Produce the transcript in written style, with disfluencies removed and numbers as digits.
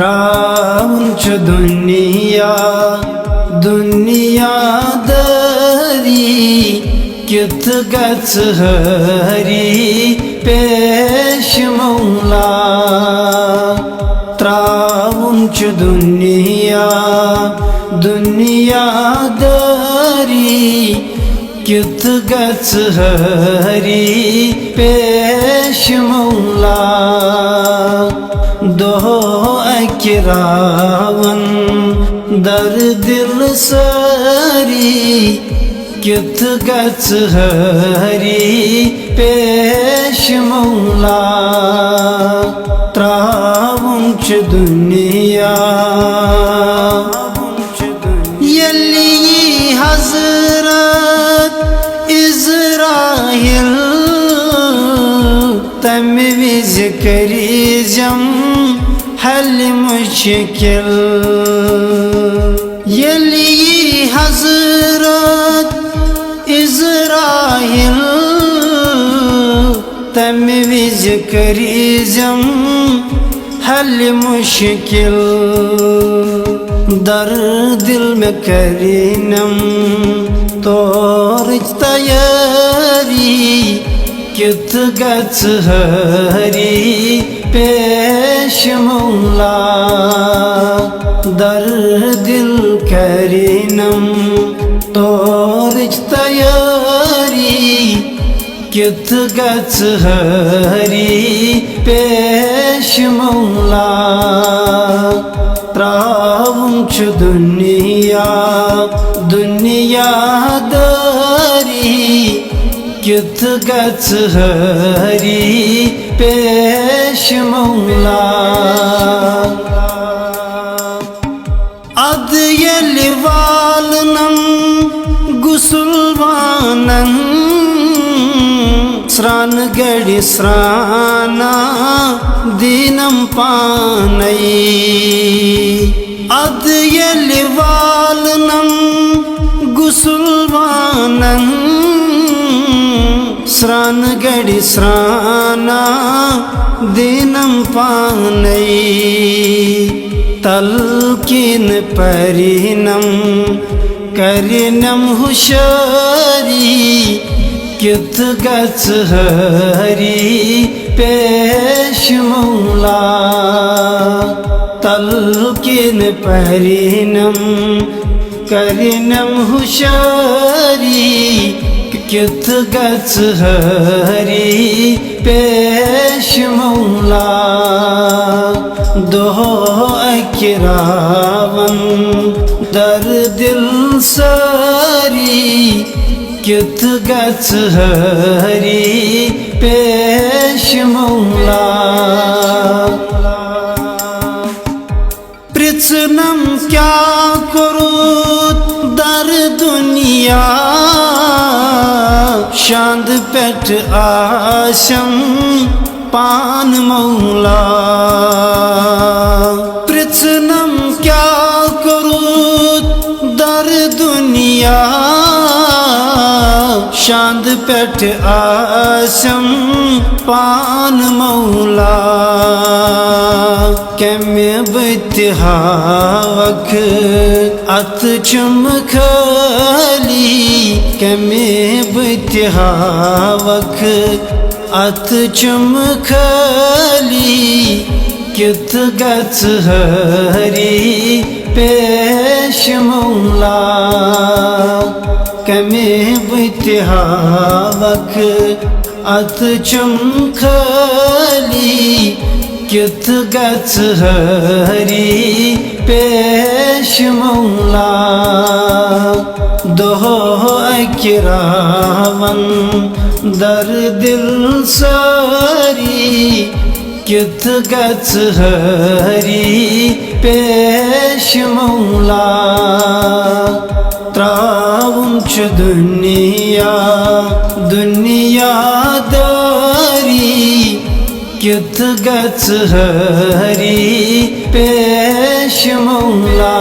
त्रावुन च दुनिया दरी कित गच हरी पेश मौला। त्रावुन च दुनिया दरी कित गच हरी पेश मौला। दो अकिरावन दर दिल सरी कित गच हरी पेश मौला। त्रावुन च दुनिया यली हजरत इज़राइल तम विज करी जम हल मुश्किल। यली हजरत इज़राइल तम विज करी जम हल मुश्किल। दर दिल में करीनम तोर तैयारी कित गच हरी पेश मौला। दर दिल करीनम तोर तैयारी कित गच हरी पेश मौला। त्रावुन च दुनिया दरी कित गच हरी पेश मौला। अद यलि वालनम गुसुलवानन स्रान गड़ी स्राना दीनम पानई। अद यलि वालनम गुसुलवानन स्रान गड़ी स्राना दीनम पानई। तलकिन परिनम करिनम हुशारी कित गच हरी पेश मौला। तलकिन परिनम करिनम हुशारी कित गच हरी पेश मौला। दो अकिरावन दर दिल सरी कित गच हरी पेश मौला। पृथ्नम क्या करूत दर दुनिया शांद पेट आशम पान मौला। पृथ्नम क्या करूत दर दुनिया शांद पेट आशम पान मौला। कमे बतिहावक अत चमखली कमे बतिहावक अत चमखली कित गच हरी पेश मौला। कमे बतिहावक अत चमखली कित गच हरी पेश मौला। दो अकिरावन दर दिल सरी कित गच हरी पेश मौला। त्रावुन च दुनिया दरी कित गच हरी पेश मौला।